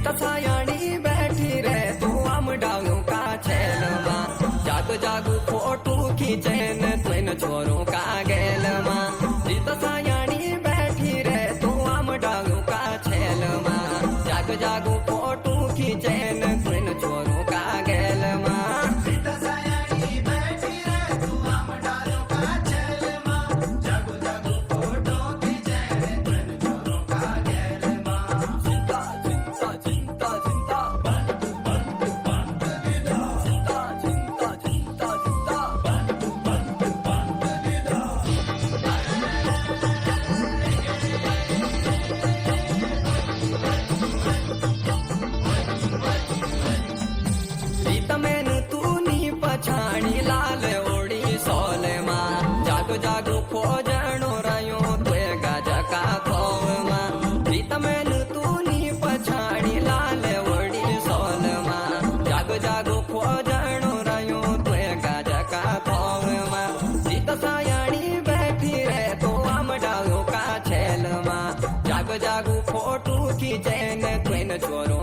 सीता सायाणी बैठी रे तू आम डालू का छेल मां जाग जागू फोटू खींचे न तुन छोरों का गेल मां सीता सायाणी बैठी रे तू आम डालू का छेल मां जाग जागू फोटू खींचे न तुन छोरों का गेल मां पछाणी लाल ओड़ी सोल मां जागो जागो खोजणो रयो तुए गजका खोव मां प्रीत मैन तूनी पछाणी लाल ओड़ी सोल मां जागो जागो खोजणो रयो तुए गजका खोव मां सीता सायाणी बैठी रे तो आम डालो का छेल मां जागो जागो फोटू खींचे न तुन छोरो